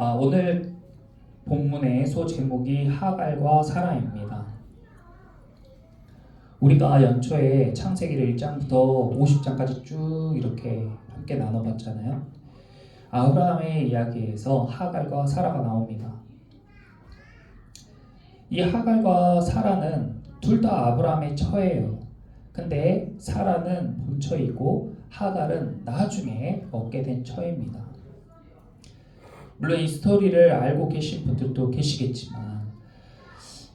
오늘 본문의 소제목이 하갈과 사라입니다. 우리가 연초에 창세기를 1장부터 50장까지 쭉 이렇게 함께 나눠봤잖아요. 아브라함의 이야기에서 하갈과 사라가 나옵니다. 이 하갈과 사라는 둘 다 아브라함의 처예요. 근데 사라는 본처이고 하갈은 나중에 얻게 된 처입니다. 물론 이 스토리를 알고 계신 분들도 계시겠지만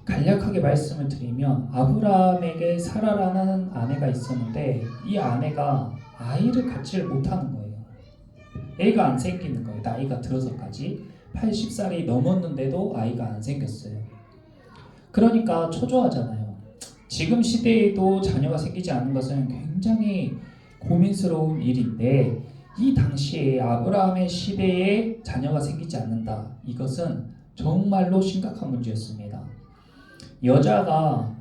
간략하게 말씀을 드리면 아브라함에게 사라라는 아내가 있었는데 이 아내가 아이를 갖지를 못하는 거예요. 애가 안 생기는 거예요. 나이가 들어서까지 80살이 넘었는데도 아이가 안 생겼어요. 그러니까 초조하잖아요. 지금 시대에도 자녀가 생기지 않는 것은 굉장히 고민스러운 일인데 이 당시에 아브라함의 시대에 자녀가 생기지 않는다. 이것은 정말로 심각한 문제였습니다. 여자가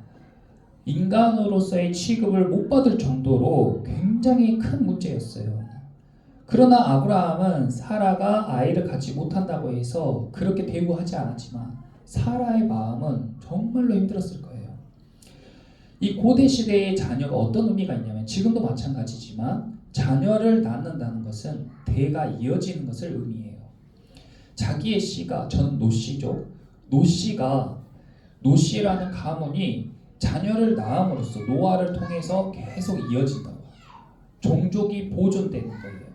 인간으로서의 취급을 못 받을 정도로 굉장히 큰 문제였어요. 그러나 아브라함은 사라가 아이를 갖지 못한다고 해서 그렇게 대우하지 않았지만 사라의 마음은 정말로 힘들었을 거예요. 이 고대 시대의 자녀가 어떤 의미가 있냐면 지금도 마찬가지지만 자녀를 낳는다는 것은 대가 이어지는 것을 의미해요. 자기의 씨가 전 노씨죠. 노씨라는 가문이 자녀를 낳음으로써 노아를 통해서 계속 이어진다고. 종족이 보존되는 거예요.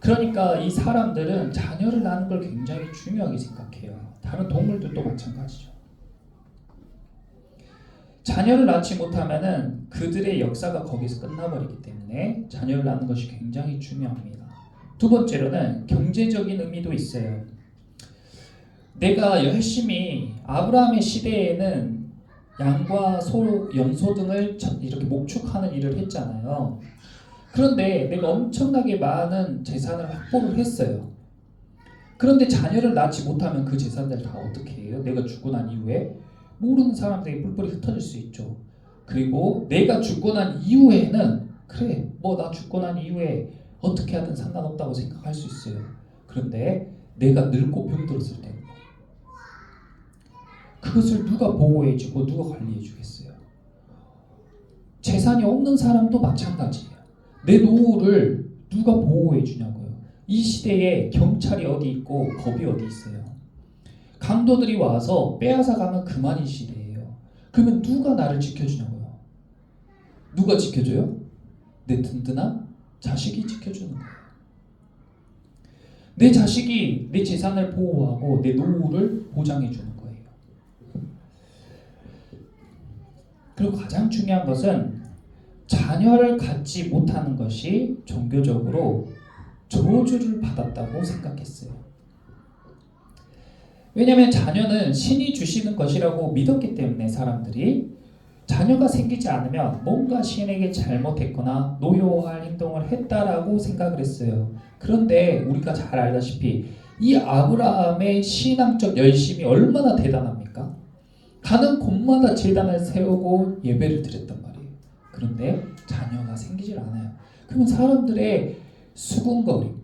그러니까 이 사람들은 자녀를 낳는 걸 굉장히 중요하게 생각해요. 다른 동물들도 마찬가지죠. 자녀를 낳지 못하면은 그들의 역사가 거기서 끝나버리기 때문에 자녀를 낳는 것이 굉장히 중요합니다. 두 번째로는 경제적인 의미도 있어요. 내가 열심히 아브라함의 시대에는 양과 소, 염소 등을 이렇게 목축하는 일을 했잖아요. 그런데 내가 엄청나게 많은 재산을 확보를 했어요. 그런데 자녀를 낳지 못하면 그 재산들 다 어떻게 해요? 내가 죽고 난 이후에 모르는 사람들에게 뿔뿔이 흩어질 수 있죠. 그리고 내가 죽고 난 이후에는 그래 뭐 나 죽고 난 이후에 어떻게 하든 상관없다고 생각할 수 있어요. 그런데 내가 늙고 병들었을 때 그것을 누가 보호해주고 누가 관리해주겠어요? 재산이 없는 사람도 마찬가지예요. 내 노후를 누가 보호해주냐고요. 이 시대에 경찰이 어디 있고 법이 어디 있어요. 강도들이 와서 빼앗아 가면 그만인 시대예요. 그러면 누가 나를 지켜주냐고요. 누가 지켜줘요? 내 든든한 자식이 지켜주는 거예요. 내 자식이 내 재산을 보호하고 내 노후를 보장해주는 거예요. 그리고 가장 중요한 것은 자녀를 갖지 못하는 것이 종교적으로 저주를 받았다고 생각했어요. 왜냐하면 자녀는 신이 주시는 것이라고 믿었기 때문에 사람들이 자녀가 생기지 않으면 뭔가 신에게 잘못했거나 노여워할 행동을 했다라고 생각을 했어요. 그런데 우리가 잘 알다시피 이 아브라함의 신앙적 열심이 얼마나 대단합니까? 가는 곳마다 제단을 세우고 예배를 드렸단 말이에요. 그런데 자녀가 생기질 않아요. 그러면 사람들의 수군거림,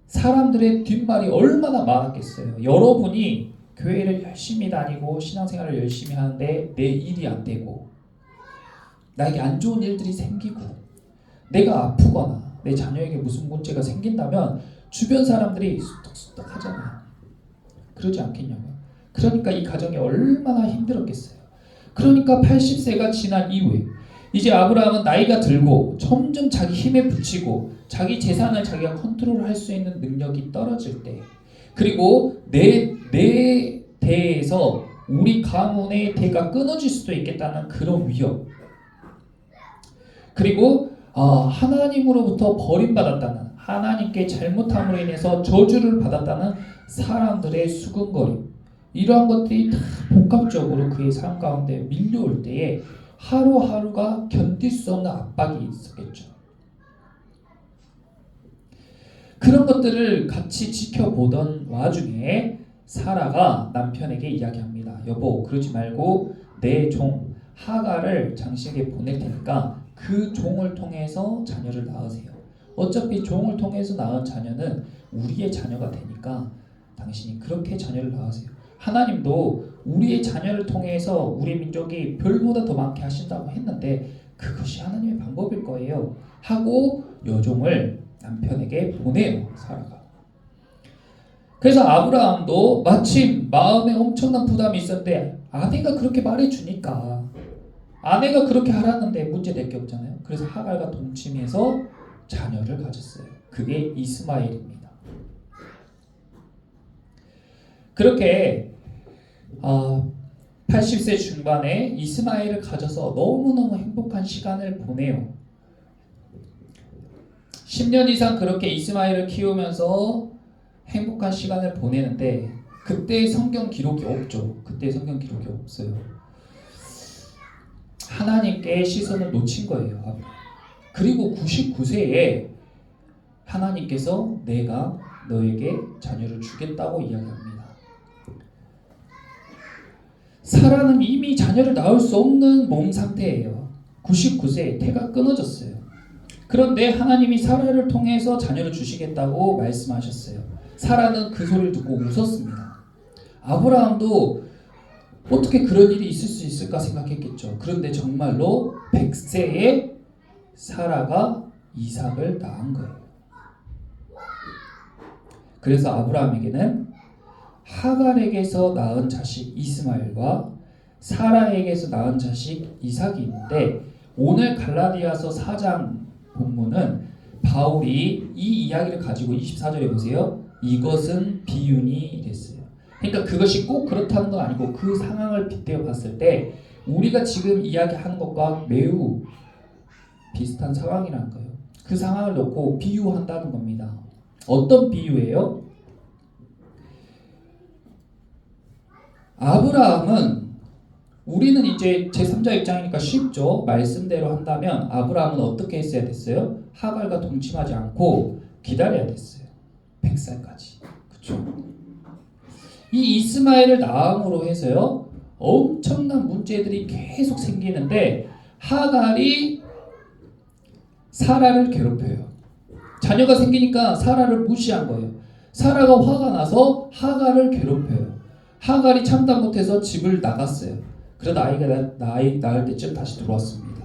사람들의 뒷말이 얼마나 많았겠어요. 여러분이 교회를 열심히 다니고 신앙생활을 열심히 하는데 내 일이 안 되고 나에게 안 좋은 일들이 생기고 내가 아프거나 내 자녀에게 무슨 문제가 생긴다면 주변 사람들이 수덕수덕 하잖아요. 그러지 않겠냐고요. 그러니까 이 가정이 얼마나 힘들었겠어요. 그러니까 80세가 지난 이후에 이제 아브라함은 나이가 들고 점점 자기 힘에 부치고 자기 재산을 자기가 컨트롤할 수 있는 능력이 떨어질 때, 그리고 내 대에서 우리 가문의 대가 끊어질 수도 있겠다는 그런 위협, 그리고 하나님으로부터 버림받았다는, 하나님께 잘못함으로 인해서 저주를 받았다는 사람들의 수근거림, 이러한 것들이 다 복합적으로 그의 삶 가운데 밀려올 때에 하루하루가 견딜 수 없는 압박이 있었겠죠. 그런 것들을 같이 지켜보던 와중에 사라가 남편에게 이야기합니다. 여보, 그러지 말고 내 종 하갈을 당신에게 보낼 테니까 그 종을 통해서 자녀를 낳으세요. 어차피 종을 통해서 낳은 자녀는 우리의 자녀가 되니까 당신이 그렇게 자녀를 낳으세요. 하나님도 우리의 자녀를 통해서 우리 민족이 별보다 더 많게 하신다고 했는데 그것이 하나님의 방법일 거예요 하고 여종을 남편에게 보내요. 사라가. 그래서 아브라함도 마침 마음에 엄청난 부담이 있었는데 아내가 그렇게 말해주니까 아내가 그렇게 하라는데 문제될 게 없잖아요. 그래서 하갈과 동침해서 자녀를 가졌어요. 그게 이스마엘입니다. 그렇게 80세 중반에 이스마엘을 가져서 너무너무 행복한 시간을 보내요. 10년 이상 그렇게 이스마엘을 키우면서 행복한 시간을 보내는데 그때 성경 기록이 없죠. 그때 성경 기록이 없어요. 하나님께 시선을 놓친 거예요. 그리고 99세에 하나님께서 내가 너에게 자녀를 주겠다고 이야기합니다. 사라는 이미 자녀를 낳을 수 없는 몸 상태예요. 99세에 태가 끊어졌어요. 그런데 하나님이 사라를 통해서 자녀를 주시겠다고 말씀하셨어요. 사라는 그 소리를 듣고 웃었습니다. 아브라함도 어떻게 그런 일이 있을 수 있을까 생각했겠죠. 그런데 정말로 100세에 사라가 이삭을 낳은 거예요. 그래서 아브라함에게는 하갈에게서 낳은 자식 이스마엘과 사라에게서 낳은 자식 이삭이 있는데 오늘 갈라디아서 4장 본문은 바울이 이 이야기를 가지고 24절에 보세요. 이것은 비유니 이랬어요. 그러니까 그것이 꼭 그렇다는 건 아니고 그 상황을 빗대어 봤을 때 우리가 지금 이야기하는 것과 매우 비슷한 상황이라는 거예요. 그 상황을 놓고 비유한다는 겁니다. 어떤 비유예요? 아브라함은 우리는 이제 제3자 입장이니까 쉽죠. 말씀대로 한다면 아브라함은 어떻게 했어야 됐어요? 하갈과 동침하지 않고 기다려야 됐어요. 100살까지. 그렇죠? 이 이스마엘을 낳음으로 해서요. 엄청난 문제들이 계속 생기는데 하갈이 사라를 괴롭혀요. 자녀가 생기니까 사라를 무시한 거예요. 사라가 화가 나서 하갈을 괴롭혀요. 하갈이 참다 못해서 집을 나갔어요. 그러다 나이 낳을 때쯤 다시 들어왔습니다.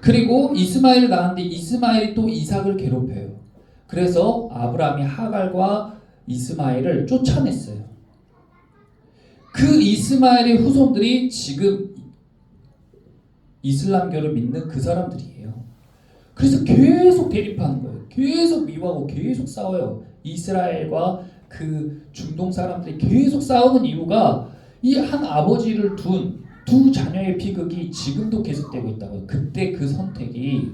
그리고 이스마엘을 낳았는데 이스마엘이 또 이삭을 괴롭혀요. 그래서 아브라함이 하갈과 이스마엘을 쫓아냈어요. 그 이스마엘의 후손들이 지금 이슬람교를 믿는 그 사람들이에요. 그래서 계속 대립하는 거예요. 계속 미워하고 계속 싸워요. 이스라엘과 그 중동 사람들이 계속 싸우는 이유가 이 한 아버지를 둔 두 자녀의 비극이 지금도 계속되고 있다고요. 그때 그 선택이.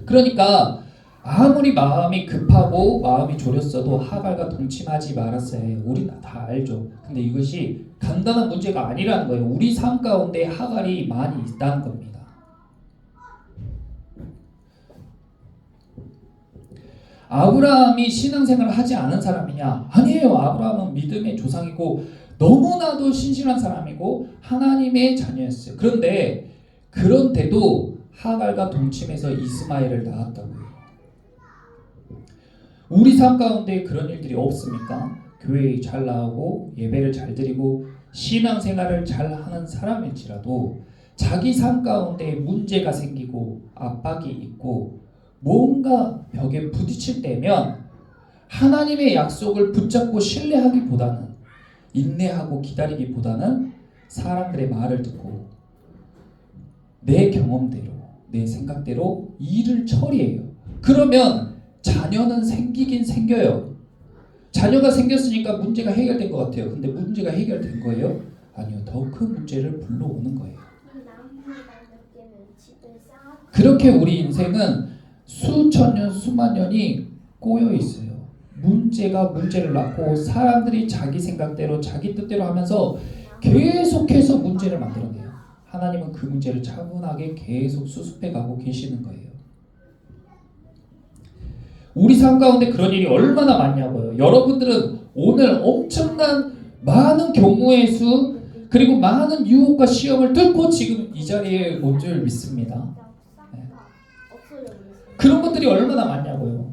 그러니까 아무리 마음이 급하고 마음이 졸였어도 하갈과 동침하지 말았어야 해요. 우리는 다 알죠. 근데 이것이 간단한 문제가 아니라는 거예요. 우리 삶 가운데 하갈이 많이 있다는 겁니다. 아브라함이 신앙생활을 하지 않은 사람이냐? 아니에요. 아브라함은 믿음의 조상이고 너무나도 신실한 사람이고 하나님의 자녀였어요. 그런데도 하갈과 동침해서 이스마엘을 낳았다고요. 우리 삶 가운데 그런 일들이 없습니까? 교회에 잘 나오고 예배를 잘 드리고 신앙생활을 잘 하는 사람일지라도 자기 삶 가운데 문제가 생기고 압박이 있고 뭔가 벽에 부딪힐 때면 하나님의 약속을 붙잡고 신뢰하기보다는 인내하고 기다리기보다는 사람들의 말을 듣고 내 경험대로 내 생각대로 일을 처리해요. 그러면 자녀는 생기긴 생겨요. 자녀가 생겼으니까 문제가 해결된 것 같아요. 근데 문제가 해결된 거예요? 아니요. 더 큰 문제를 불러오는 거예요. 그렇게 우리 인생은 수천 년, 수만 년이 꼬여 있어요. 문제가 문제를 낳고 사람들이 자기 생각대로 자기 뜻대로 하면서 계속해서 문제를 만들어내요. 하나님은 그 문제를 차분하게 계속 수습해 가고 계시는 거예요. 우리 삶 가운데 그런 일이 얼마나 많냐고요. 여러분들은 오늘 엄청난 많은 경우의 수 그리고 많은 유혹과 시험을 뚫고 지금 이 자리에 온 줄 믿습니다. 네. 그런 것들이 얼마나 많냐고요.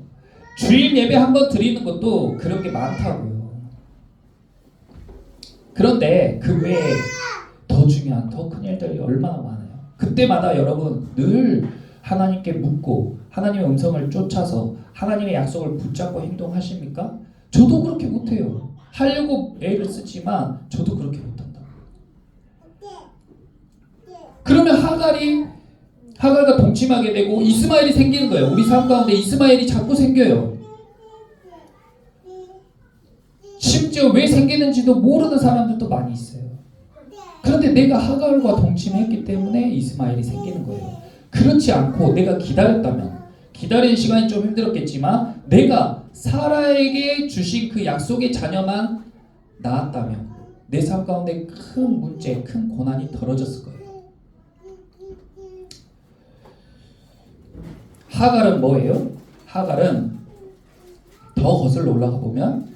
주일 예배 한번 드리는 것도 그런 게 많다고요. 그런데 그 외에 더 중요한 더 큰 일들이 얼마나 많아요. 그때마다 여러분 늘 하나님께 묻고 하나님의 음성을 쫓아서 하나님의 약속을 붙잡고 행동하십니까? 저도 그렇게 못해요. 하려고 애를 쓰지만 저도 그렇게 못한다. 그러면 하갈과 동침하게 되고 이스마엘이 생기는 거예요. 우리 삶 가운데 이스마엘이 자꾸 생겨요. 심지어 왜 생기는지도 모르는 사람들도 많이 있어요. 그런데 내가 하갈과 동침했기 때문에 이스마엘이 생기는 거예요. 그렇지 않고 내가 기다렸다면, 기다리는 시간이 좀 힘들었겠지만 내가 사라에게 주신 그 약속의 자녀만 낳았다면 내 삶 가운데 큰 문제, 큰 고난이 덜어졌을 거예요. 하갈은 뭐예요? 하갈은 더 거슬러 올라가 보면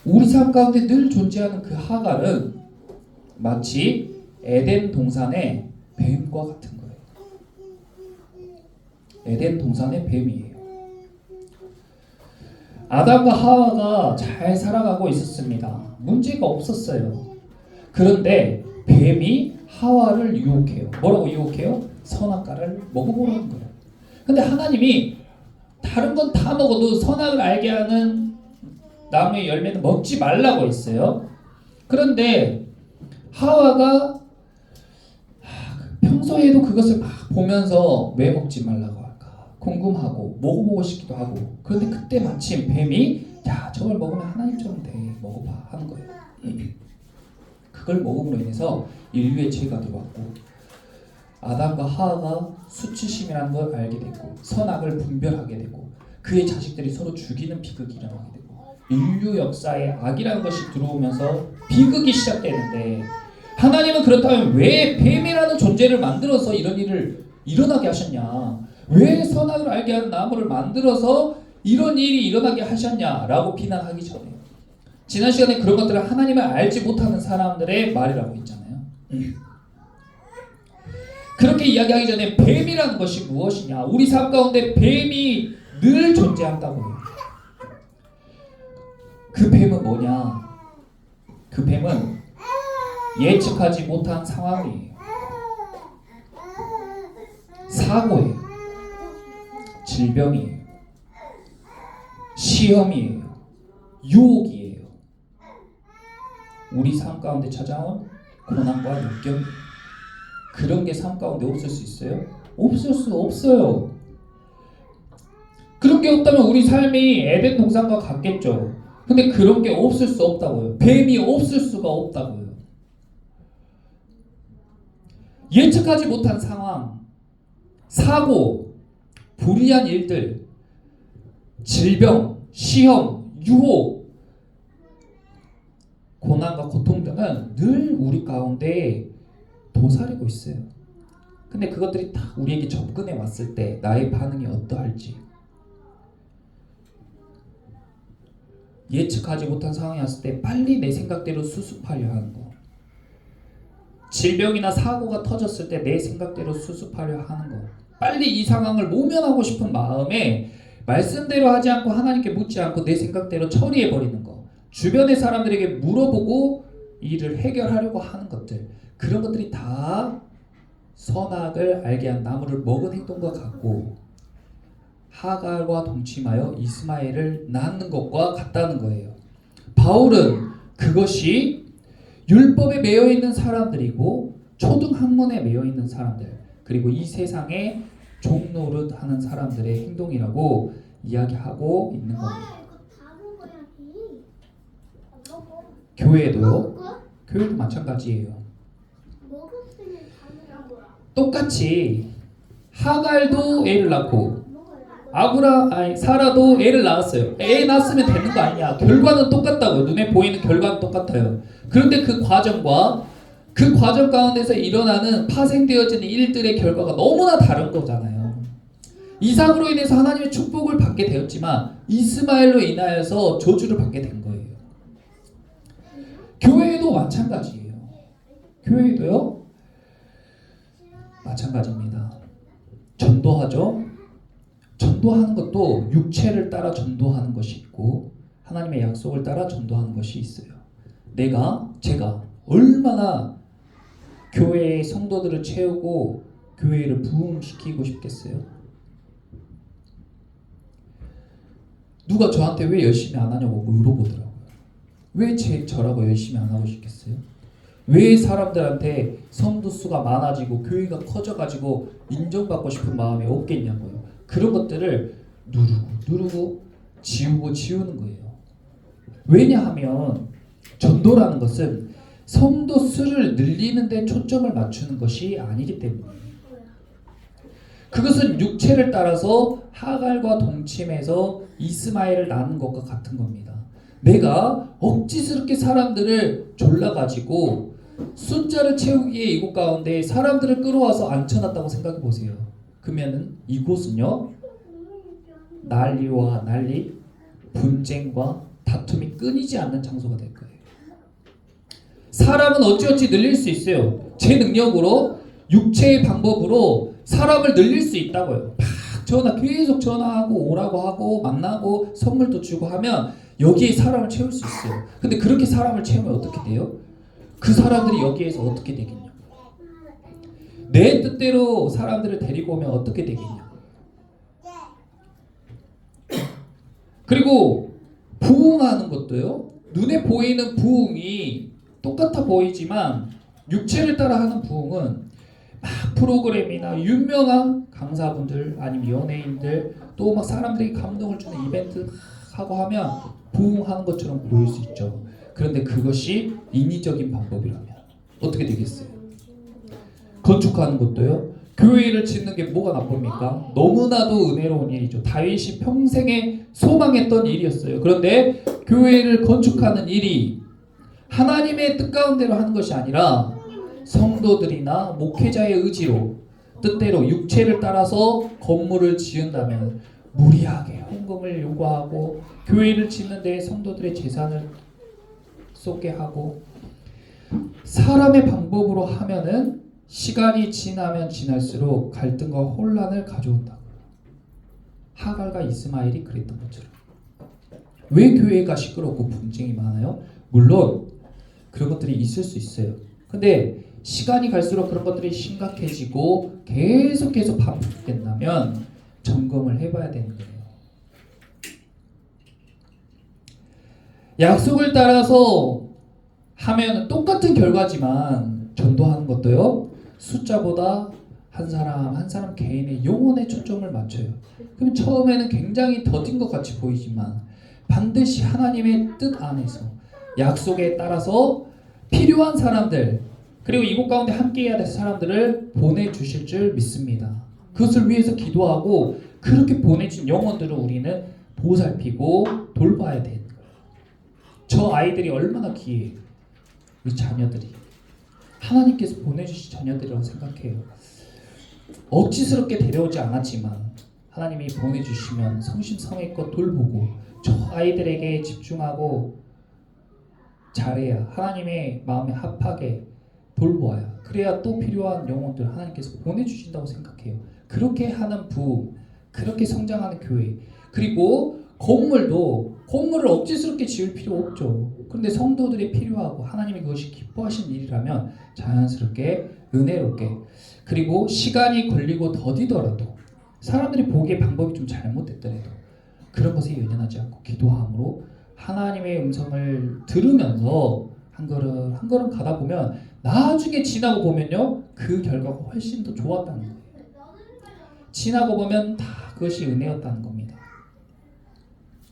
우리 삶 가운데 늘 존재하는 그 하갈은 마치 에덴 동산의 뱀과 같은 거예요. 에덴 동산의 뱀이에요. 아담과 하와가 잘 살아가고 있었습니다. 문제가 없었어요. 그런데 뱀이 하와를 유혹해요. 뭐라고 유혹해요? 선악과를 먹어보라는 거예요. 근데 하나님이 다른 건 다 먹어도 선악을 알게 하는 나무의 열매는 먹지 말라고 했어요. 그런데 하와가 평소에도 그것을 막 보면서 왜 먹지 말라고 할까 궁금하고 먹어보고 싶기도 하고, 그런데 그때 마침 뱀이 야 저걸 먹으면 하나님처럼 돼 먹어봐 하는 거예요. 그걸 먹음으로 인해서 인류의 죄가 들어왔고 아담과 하와가 수치심이라는 걸 알게 됐고 선악을 분별하게 되고 그의 자식들이 서로 죽이는 비극이 일어나게 되고 인류 역사에 악이라는 것이 들어오면서 비극이 시작되는데, 하나님은 그렇다면 왜 뱀이라는 존재를 만들어서 이런 일을 일어나게 하셨냐? 왜 선악을 알게 하는 나무를 만들어서 이런 일이 일어나게 하셨냐라고 비난하기 전에 지난 시간에 그런 것들을 하나님을 알지 못하는 사람들의 말이라고 했잖아요. 그렇게 이야기하기 전에 뱀이라는 것이 무엇이냐? 우리 삶 가운데 뱀이 늘 존재한다고요. 그 뱀은 뭐냐? 그 뱀은 예측하지 못한 상황이에요. 사고예요. 질병이에요. 시험이에요. 유혹이에요. 우리 삶 가운데 찾아온 고난과 역경, 그런 게 삶 가운데 없을 수 있어요? 없을 수 없어요. 그런 게 없다면 우리 삶이 에덴 동산과 같겠죠. 근데 그런 게 없을 수 없다고요. 뱀이 없을 수가 없다고요. 예측하지 못한 상황, 사고, 불의한 일들, 질병, 시험, 유혹, 고난과 고통 등은 늘 우리 가운데 도사리고 있어요. 근데 그것들이 다 우리에게 접근해 왔을 때 나의 반응이 어떠할지, 예측하지 못한 상황이 왔을 때 빨리 내 생각대로 수습하려 하는 거, 질병이나 사고가 터졌을 때 내 생각대로 수습하려 하는 거, 빨리 이 상황을 모면하고 싶은 마음에 말씀대로 하지 않고 하나님께 묻지 않고 내 생각대로 처리해버리는 거, 주변의 사람들에게 물어보고 일을 해결하려고 하는 것들, 그런 것들이 다 선악을 알게 한 나무를 먹은 행동과 같고 하갈과 동침하여 이스마엘을 낳는 것과 같다는 거예요. 바울은 그것이 율법에 매여 있는 사람들이고 초등학문에 매여 있는 사람들, 그리고 이 세상에 종노릇하는 사람들의 행동이라고 이야기하고 있는 겁니다. 교회도 마찬가지예요. 똑같이 하갈도 애를 낳고 사라도 애를 낳았어요. 애 낳았으면 되는 거 아니냐? 결과는 똑같다고요. 눈에 보이는 결과는 똑같아요. 그런데 그 과정과 그 과정 가운데서 일어나는 파생되어지는 일들의 결과가 너무나 다른 거잖아요. 이삭으로 인해서 하나님의 축복을 받게 되었지만 이스마엘로 인하여서 저주를 받게 된 거예요. 교회도 마찬가지예요. 교회도요 마찬가지입니다. 전도하죠. 전도하는 것도 육체를 따라 전도하는 것이 있고 하나님의 약속을 따라 전도하는 것이 있어요. 제가 얼마나 교회의 성도들을 채우고 교회를 부흥시키고 싶겠어요? 누가 저한테 왜 열심히 안 하냐고 물어보더라고요. 왜 저라고 열심히 안 하고 싶겠어요? 왜 사람들한테 성도 수가 많아지고 교회가 커져가지고 인정받고 싶은 마음이 없겠냐고요. 그런 것들을 누르고 지우는 거예요. 왜냐하면 전도라는 것은 성도 수를 늘리는 데 초점을 맞추는 것이 아니기 때문이에요. 그것은 육체를 따라서 하갈과 동침해서 이스마엘을 낳는 것과 같은 겁니다. 내가 억지스럽게 사람들을 졸라가지고 숫자를 채우기 위해 이곳 가운데 사람들을 끌어와서 앉혀놨다고 생각해 보세요. 그러면은 이곳은요, 난리와 난리, 분쟁과 다툼이 끊이지 않는 장소가 될 거예요. 사람은 어찌어찌 늘릴 수 있어요. 제 능력으로, 육체의 방법으로 사람을 늘릴 수 있다고요. 계속 전화하고 오라고 하고 만나고 선물도 주고 하면 여기에 사람을 채울 수 있어요. 근데 그렇게 사람을 채우면 어떻게 돼요? 그 사람들이 여기에서 어떻게 되겠냐? 내 뜻대로 사람들을 데리고 오면 어떻게 되겠냐? 그리고 부흥하는 것도요. 눈에 보이는 부흥이 똑같아 보이지만 육체를 따라 하는 부흥은 막 프로그램이나 유명한 강사분들 아니면 연예인들 또 막 사람들이 감동을 주는 이벤트 하고 하면 부흥하는 것처럼 보일 수 있죠. 그런데 그것이 인위적인 방법이라면 어떻게 되겠어요? 건축하는 것도요. 교회를 짓는 게 뭐가 나쁩니까? 너무나도 은혜로운 일이죠. 다윗이 평생에 소망했던 일이었어요. 그런데 교회를 건축하는 일이 하나님의 뜻 가운데로 하는 것이 아니라 성도들이나 목회자의 의지로 뜻대로 육체를 따라서 건물을 지은다면 무리하게 헌금을 요구하고 교회를 짓는 데 성도들의 재산을 쏟게 하고 사람의 방법으로 하면은 시간이 지나면 지날수록 갈등과 혼란을 가져온다고요. 하갈과 이스마엘이 그랬던 것처럼. 왜 교회가 시끄럽고 분쟁이 많아요? 물론 그런 것들이 있을 수 있어요. 근데 시간이 갈수록 그런 것들이 심각해지고 계속해서 반복된다면 점검을 해봐야 되는 거예요. 약속을 따라서 하면 똑같은 결과지만 전도하는 것도요. 숫자보다 한 사람 개인의 영혼에 초점을 맞춰요. 그럼 처음에는 굉장히 더딘 것 같이 보이지만 반드시 하나님의 뜻 안에서 약속에 따라서 필요한 사람들 그리고 이곳 가운데 함께해야 될 사람들을 보내주실 줄 믿습니다. 그것을 위해서 기도하고 그렇게 보내준 영혼들을 우리는 보살피고 돌봐야 되는 거예요. 저 아이들이 얼마나 귀해요. 우리 자녀들이 하나님께서 보내주신 자녀들이라고 생각해요. 억지스럽게 데려오지 않았지만 하나님이 보내주시면 성심성의껏 돌보고 저 아이들에게 집중하고 잘해야 하나님의 마음에 합하게 돌보아야 그래야 또 필요한 영혼들 하나님께서 보내주신다고 생각해요. 그렇게 하는 부흥, 그렇게 성장하는 교회, 그리고 건물을 억지스럽게 지을 필요 없죠. 그런데 성도들이 필요하고 하나님이 그것이 기뻐하신 일이라면 자연스럽게 은혜롭게 그리고 시간이 걸리고 더디더라도 사람들이 보기에 방법이 좀 잘못됐더라도 그런 것에 연연하지 않고 기도함으로 하나님의 음성을 들으면서 한 걸음 한 걸음 가다 보면 나중에 지나고 보면요 그 결과가 훨씬 더 좋았다는 거예요. 지나고 보면 다 그것이 은혜였다는 겁니다.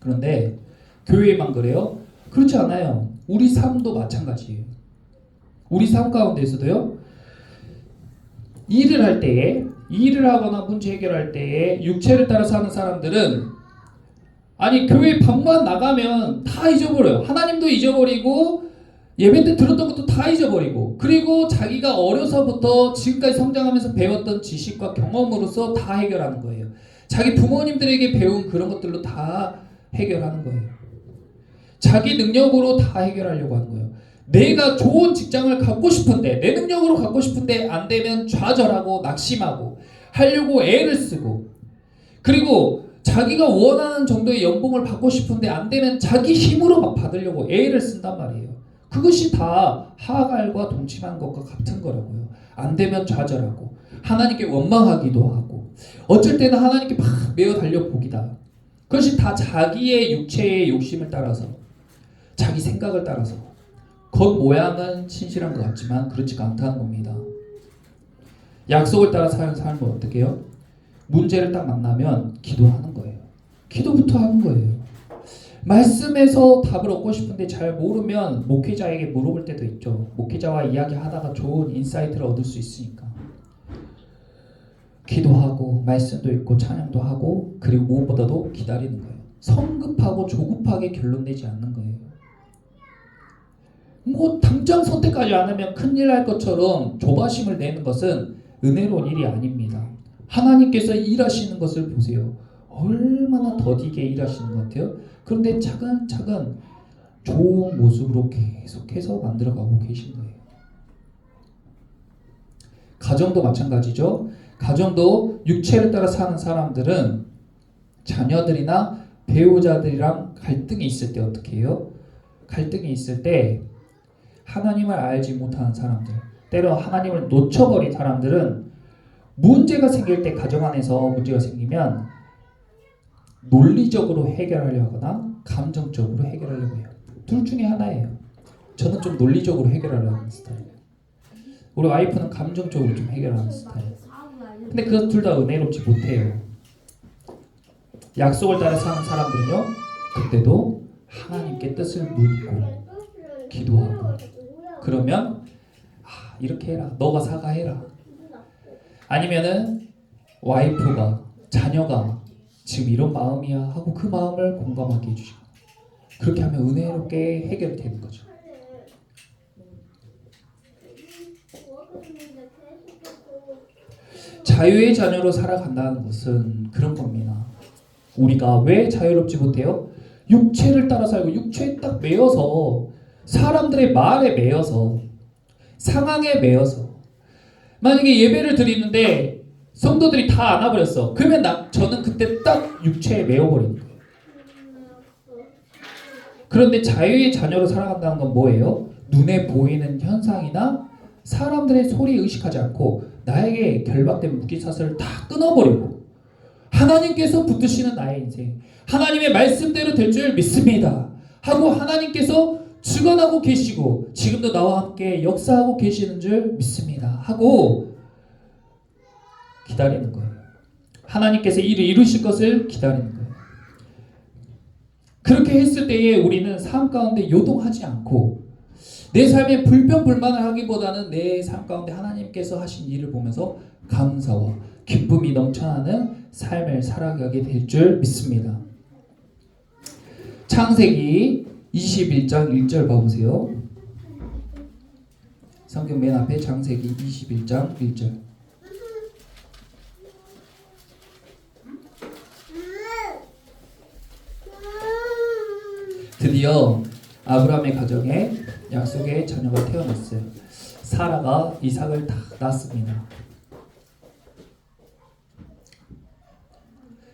그런데 교회만 그래요? 그렇지 않아요. 우리 삶도 마찬가지예요. 우리 삶 가운데서도요 일을 할 때에 일을 하거나 문제 해결할 때에 육체를 따라서 하는 사람들은 아니 교회 방만 나가면 다 잊어버려요. 하나님도 잊어버리고 예배 때 들었던 것도 다 잊어버리고 그리고 자기가 어려서부터 지금까지 성장하면서 배웠던 지식과 경험으로서 다 해결하는 거예요. 자기 부모님들에게 배운 그런 것들로 다 해결하는 거예요. 자기 능력으로 다 해결하려고 하는 거예요. 내가 좋은 직장을 갖고 싶은데 내 능력으로 갖고 싶은데 안 되면 좌절하고 낙심하고 하려고 애를 쓰고 그리고 자기가 원하는 정도의 연봉을 받고 싶은데 안 되면 자기 힘으로 막 받으려고 애를 쓴단 말이에요. 그것이 다 하갈과 동침한 것과 같은 거라고요. 안 되면 좌절하고 하나님께 원망하기도 하고 어쩔 때는 하나님께 막 매어 달려 복이다. 그것이 다 자기의 육체의 욕심을 따라서 자기 생각을 따라서 겉 모양은 신실한 것 같지만 그렇지가 않다는 겁니다. 약속을 따라 사는 삶은 어떻게 해요? 문제를 딱 만나면 기도하는 거예요. 기도부터 하는 거예요. 말씀에서 답을 얻고 싶은데 잘 모르면 목회자에게 물어볼 때도 있죠. 목회자와 이야기하다가 좋은 인사이트를 얻을 수 있으니까. 기도하고 말씀도 읽고 찬양도 하고 그리고 무엇보다도 기다리는 거예요. 성급하고 조급하게 결론 내지 않는 거예요. 뭐 당장 선택하지 않으면 큰일 날 것처럼 조바심을 내는 것은 은혜로운 일이 아닙니다. 하나님께서 일하시는 것을 보세요. 얼마나 더디게 일하시는 것 같아요. 그런데 차근차근 좋은 모습으로 계속해서 만들어가고 계신 거예요. 가정도 마찬가지죠. 가정도 육체를 따라 사는 사람들은 자녀들이나 배우자들이랑 갈등이 있을 때 어떻게 해요? 갈등이 있을 때 하나님을 알지 못하는 사람들, 때로 하나님을 놓쳐버린 사람들은 문제가 생길 때 가정 안에서 문제가 생기면 논리적으로 해결하려 하거나 감정적으로 해결하려고 해요. 둘 중에 하나예요. 저는 좀 논리적으로 해결하려는 스타일이에요. 우리 와이프는 감정적으로 좀 해결하는 스타일. 근데 그 둘 다 은혜롭지 못해요. 약속을 따라 사는 사람들은요, 그때도 하나님께 뜻을 묻고 기도하고 그러면 이렇게 해라, 너가 사과해라. 아니면은 와이프가 자녀가 지금 이런 마음이야 하고 그 마음을 공감하게 해주시고 그렇게 하면 은혜롭게 해결되는 거죠. 자유의 자녀로 살아간다는 것은 그런 겁니다. 우리가 왜 자유롭지 못해요? 육체를 따라 살고 육체에 딱 매여서 사람들의 말에 매여서 상황에 매여서 만약에 예배를 드리는데 성도들이 다 안 와버렸어. 그러면 저는 그때 딱 육체에 매여버리는 거예요. 그런데 자유의 자녀로 살아간다는 건 뭐예요? 눈에 보이는 현상이나 사람들의 소리에 의식하지 않고 나에게 결박된 무기사슬을 다 끊어버리고 하나님께서 붙드시는 나의 인생, 하나님의 말씀대로 될 줄 믿습니다 하고 하나님께서 주관하고 계시고 지금도 나와 함께 역사하고 계시는 줄 믿습니다 하고 기다리는 거예요. 하나님께서 일을 이루실 것을 기다리는 거예요. 그렇게 했을 때에 우리는 삶 가운데 요동하지 않고 내 삶에 불평불만을 하기보다는 내 삶 가운데 하나님께서 하신 일을 보면서 감사와 기쁨이 넘쳐나는 삶을 살아가게 될 줄 믿습니다. 창세기 21장 1절 봐보세요. 성경 맨 앞에 창세기 21장 1절. 드디어 아브라함의 가정에 약속의 자녀가 태어났어요. 사라가 이삭을 다 낳습니다.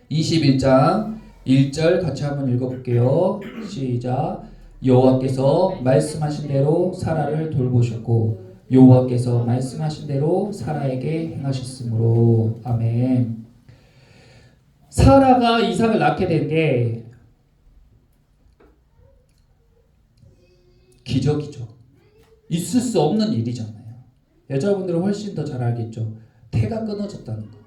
21장 1절 같이 한번 읽어볼게요. 시작. 여호와께서 말씀하신 대로 사라를 돌보셨고 여호와께서 말씀하신 대로 사라에게 행하셨으므로. 아멘. 사라가 이삭을 낳게 된 게 기적이죠. 있을 수 없는 일이잖아요. 여자분들은 훨씬 더 잘 알겠죠. 태가 끊어졌다는 거.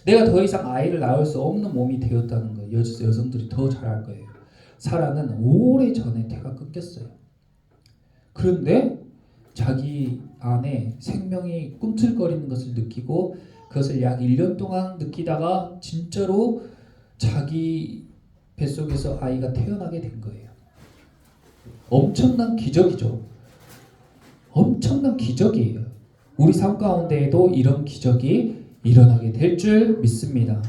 내가 더 이상 아이를 낳을 수 없는 몸이 되었다는 거. 여성들이 더 잘 알 거예요. 사라는 오래전에 태가 끊겼어요. 그런데 자기 안에 생명이 꿈틀거리는 것을 느끼고 그것을 약 1년 동안 느끼다가 진짜로 자기 뱃속에서 아이가 태어나게 된 거예요. 엄청난 기적이죠. 엄청난 기적이에요. 우리 삶 가운데에도 이런 기적이 일어나게 될 줄 믿습니다.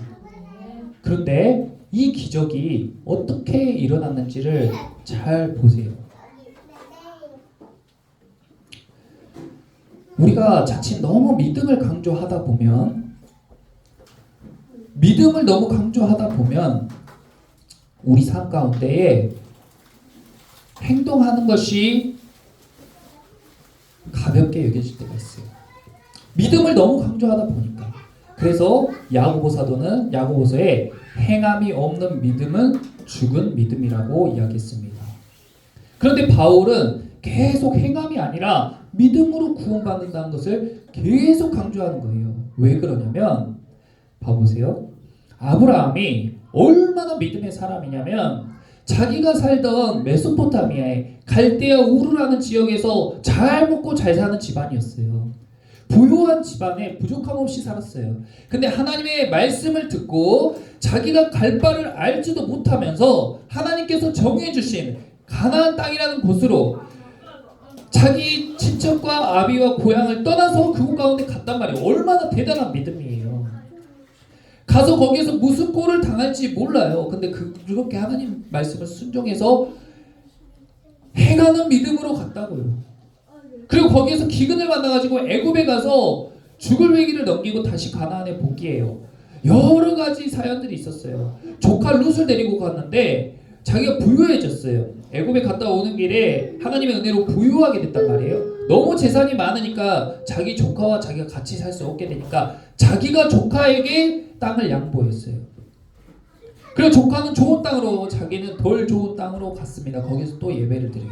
그런데 이 기적이 어떻게 일어났는지를 잘 보세요. 우리가 자칫 너무 믿음을 강조하다 보면 믿음을 너무 강조하다 보면 우리 삶 가운데에 행동하는 것이 가볍게 여겨질 때가 있어요. 믿음을 너무 강조하다 보니까. 그래서 야고보 사도는 야고보서에 행함이 없는 믿음은 죽은 믿음이라고 이야기했습니다. 그런데 바울은 계속 행함이 아니라 믿음으로 구원받는다는 것을 계속 강조하는 거예요. 왜 그러냐면 봐보세요. 아브라함이 얼마나 믿음의 사람이냐면 자기가 살던 메소포타미아의 갈대아 우르라는 지역에서 잘 먹고 잘 사는 집안이었어요. 부유한 집안에 부족함 없이 살았어요. 근데 하나님의 말씀을 듣고 자기가 갈 바를 알지도 못하면서 하나님께서 정해주신 가나안 땅이라는 곳으로 자기 친척과 아비와 고향을 떠나서 그곳 가운데 갔단 말이에요. 얼마나 대단한 믿음이에요. 가서 거기에서 무슨 꼴을 당할지 몰라요. 근데 그렇게 하나님 말씀을 순종해서 행하는 믿음으로 갔다고요. 그리고 거기에서 기근을 만나가지고 애굽에 가서 죽을 위기를 넘기고 다시 가나안에 복귀해요. 여러 가지 사연들이 있었어요. 조카 룻을 데리고 갔는데 자기가 부유해졌어요. 애굽에 갔다 오는 길에 하나님의 은혜로 부유하게 됐단 말이에요. 너무 재산이 많으니까 자기 조카와 자기가 같이 살 수 없게 되니까 자기가 조카에게 땅을 양보했어요. 그리고 조카는 좋은 땅으로, 자기는 덜 좋은 땅으로 갔습니다. 거기서 또 예배를 드려요.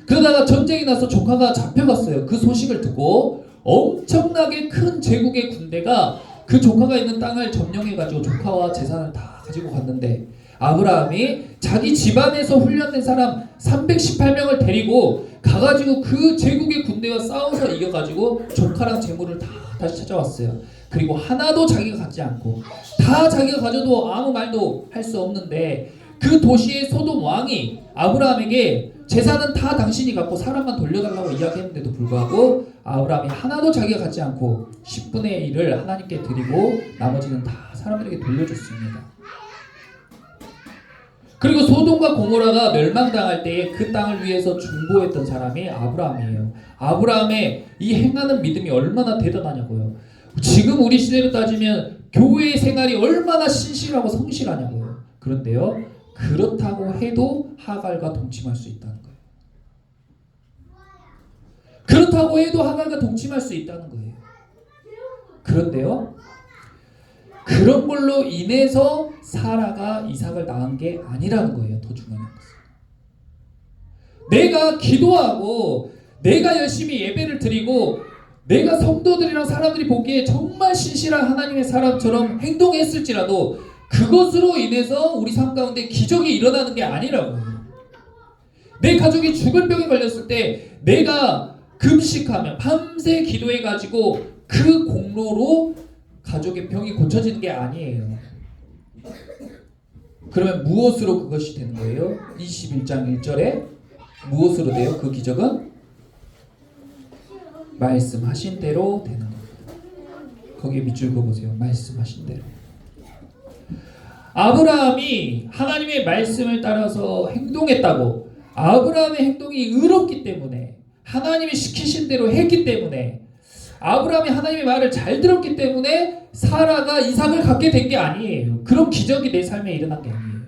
그러다가 전쟁이 나서 조카가 잡혀갔어요. 그 소식을 듣고 엄청나게 큰 제국의 군대가 그 조카가 있는 땅을 점령해가지고 조카와 재산을 다 가지고 갔는데 아브라함이 자기 집안에서 훈련된 사람 318명을 데리고 가가지고 그 제국의 군대와 싸워서 이겨가지고 조카랑 재물을 다 다시 찾아왔어요. 그리고 하나도 자기가 갖지 않고 다 자기가 가져도 아무 말도 할 수 없는데 그 도시의 소돔 왕이 아브라함에게 재산은 다 당신이 갖고 사람만 돌려달라고 이야기했는데도 불구하고 아브라함이 하나도 자기가 갖지 않고 10분의 1을 하나님께 드리고 나머지는 다 사람들에게 돌려줬습니다. 그리고 소돔과 고모라가 멸망당할 때에 그 땅을 위해서 중보했던 사람이 아브라함이에요. 아브라함의 이 행하는 믿음이 얼마나 대단하냐고요. 지금 우리 시대로 따지면 교회의 생활이 얼마나 신실하고 성실하냐고요. 그런데요, 그렇다고 해도 하갈과 동침할 수 있다는 거예요. 그렇다고 해도 하갈과 동침할 수 있다는 거예요. 그런데요, 그런 걸로 인해서 사라가 이삭을 낳은 게 아니라는 거예요. 더 중요한 것은 내가 기도하고 내가 열심히 예배를 드리고 내가 성도들이랑 사람들이 보기에 정말 신실한 하나님의 사람처럼 행동했을지라도 그것으로 인해서 우리 삶 가운데 기적이 일어나는 게 아니라고요. 내 가족이 죽을 병에 걸렸을 때 내가 금식하면 밤새 기도해가지고 그 공로로 가족의 병이 고쳐지는 게 아니에요. 그러면 무엇으로 그것이 되는 거예요? 21장 1절에 무엇으로 돼요? 그 기적은 말씀하신 대로 되는 겁니다. 거기에 밑줄 그어보세요. 말씀하신 대로. 아브라함이 하나님의 말씀을 따라서 행동했다고, 아브라함의 행동이 의롭기 때문에, 하나님이 시키신 대로 했기 때문에, 아브라함이 하나님의 말을 잘 들었기 때문에 사라가 이삭을 갖게 된 게 아니에요. 그런 기적이 내 삶에 일어난 게 아니에요.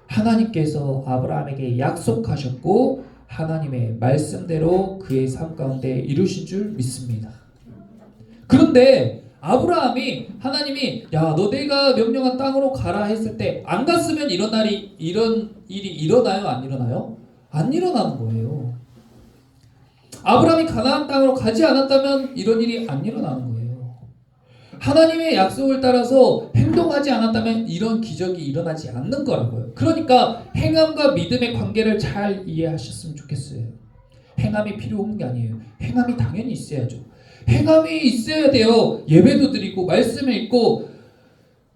하나님께서 아브라함에게 약속하셨고 하나님의 말씀대로 그의 삶 가운데 이루신 줄 믿습니다. 그런데 아브라함이 하나님이 야, 너 내가 명령한 땅으로 가라 했을 때 안 갔으면 이런 일이 일어나요? 안 일어나요? 안 일어나는 거예요. 아브라함이 가나안 땅으로 가지 않았다면 이런 일이 안 일어나는 거예요. 하나님의 약속을 따라서 행동하지 않았다면 이런 기적이 일어나지 않는 거라고요. 그러니까 행함과 믿음의 관계를 잘 이해하셨으면 좋겠어요. 행함이 필요 없는 게 아니에요. 행함이 당연히 있어야죠. 행함이 있어야 돼요. 예배도 드리고 말씀을 읽고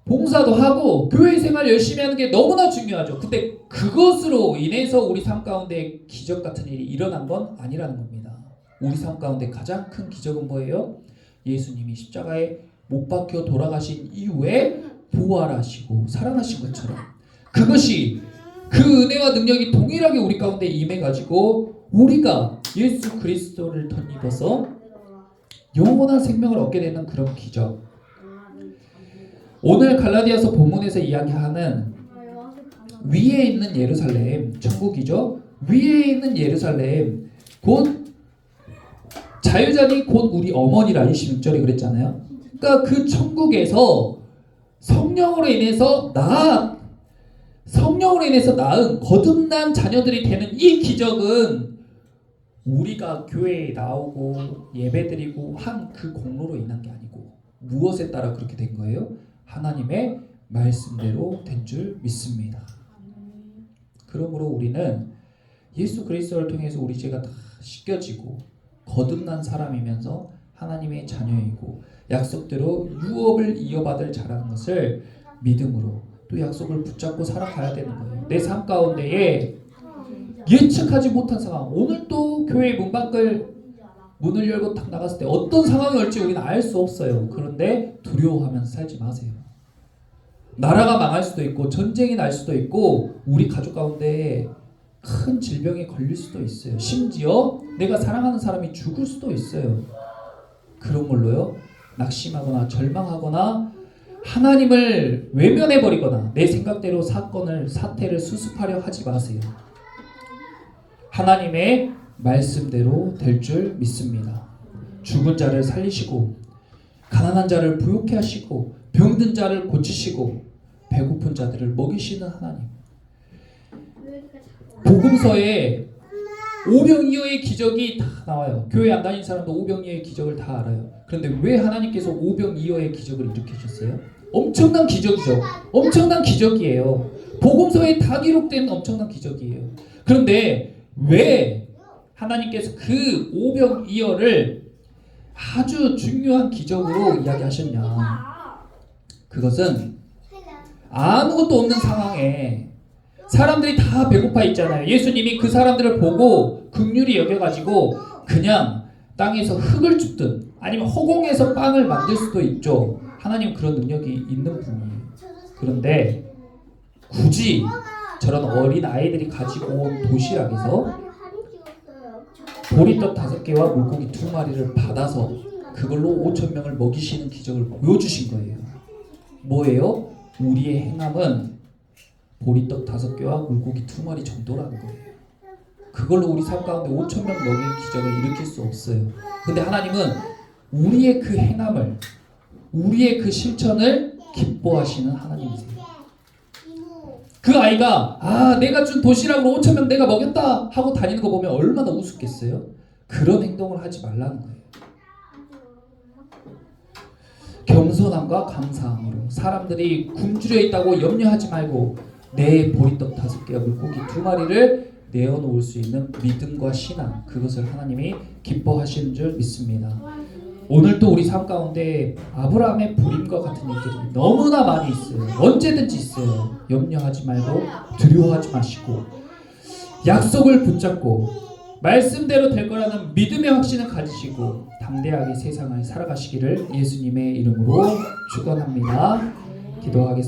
봉사도 하고 교회 생활 열심히 하는 게 너무나 중요하죠. 근데 그것으로 인해서 우리 삶 가운데 기적 같은 일이 일어난 건 아니라는 겁니다. 우리 삶 가운데 가장 큰 기적은 뭐예요? 예수님이 십자가에 못 박혀 돌아가신 이후에 부활하시고 살아나신 것처럼 그것이 그 은혜와 능력이 동일하게 우리 가운데 임해가지고 우리가 예수 그리스도를 덧입어서 영원한 생명을 얻게 되는 그런 기적. 오늘 갈라디아서 본문에서 이야기하는 위에 있는 예루살렘, 천국이죠. 위에 있는 예루살렘, 곧 자유자니 곧 우리 어머니라 26절에 그랬잖아요. 그러니까 그 천국에서 성령으로 인해서 낳은 거듭난 자녀들이 되는 이 기적은 우리가 교회에 나오고 예배드리고 한 그 공로로 인한 게 아니고 무엇에 따라 그렇게 된 거예요? 하나님의 말씀대로 된 줄 믿습니다. 그러므로 우리는 예수 그리스도를 통해서 우리 죄가 다 씻겨지고 거듭난 사람이면서 하나님의 자녀이고 약속대로 유업을 이어받을 자라는 것을 믿음으로 또 약속을 붙잡고 살아가야 되는 거예요. 내 삶 가운데에 예측하지 못한 상황, 오늘 또 교회 문밖을 문을 열고 탁 나갔을 때 어떤 상황이 올지 우리는 알 수 없어요. 그런데 두려워하면서 살지 마세요. 나라가 망할 수도 있고 전쟁이 날 수도 있고 우리 가족 가운데 큰 질병에 걸릴 수도 있어요. 심지어 내가 사랑하는 사람이 죽을 수도 있어요. 그런 걸로요 낙심하거나 절망하거나 하나님을 외면해버리거나 내 생각대로 사태를 수습하려 하지 마세요. 하나님의 말씀대로 될 줄 믿습니다. 죽은 자를 살리시고 가난한 자를 부욕해 하시고 병든 자를 고치시고 배고픈 자들을 먹이시는 하나님. 복음서에 오병이어의 기적이 다 나와요. 교회 안 다니는 사람도 오병이어의 기적을 다 알아요. 그런데 왜 하나님께서 오병이어의 기적을 일으키셨어요? 엄청난 기적이죠. 엄청난 기적이에요. 복음서에 다 기록된 엄청난 기적이에요. 그런데 왜 하나님께서 그 오병이어를 아주 중요한 기적으로 이야기하셨냐? 그것은 아무것도 없는 상황에 사람들이 다 배고파 있잖아요. 예수님이 그 사람들을 보고 긍휼히 여겨가지고 그냥 땅에서 흙을 줍든 아니면 허공에서 빵을 만들 수도 있죠. 하나님은 그런 능력이 있는 분이에요. 그런데 굳이 저런 어린 아이들이 가지고 온 도시락에서 보리떡 5개와 물고기 2마리를 받아서 그걸로 5,000명을 먹이시는 기적을 보여주신 거예요. 뭐예요? 우리의 행함은 보리떡 5개와 물고기 2마리 정도라는 거예요. 그걸로 우리 삶 가운데 5,000명 먹일 기적을 일으킬 수 없어요. 근데 하나님은 우리의 그 행함을, 우리의 그 실천을 기뻐하시는 하나님이세요. 그 아이가 내가 준 도시락으로 5,000명 내가 먹였다 하고 다니는 거 보면 얼마나 우습겠어요? 그런 행동을 하지 말라는 거예요. 겸손함과 감사함으로 사람들이 굶주려 있다고 염려하지 말고 내 보리떡 5개와 물고기 2마리를 내어놓을 수 있는 믿음과 신앙, 그것을 하나님이 기뻐하시는 줄 믿습니다. 오늘도 우리 삶 가운데 아브라함의 부림과 같은 일들이 너무나 많이 있어요. 언제든지 있어요. 염려하지 말고 두려워하지 마시고 약속을 붙잡고 말씀대로 될 거라는 믿음의 확신을 가지시고 담대하게 세상을 살아가시기를 예수님의 이름으로 축원합니다. 기도하겠습니다.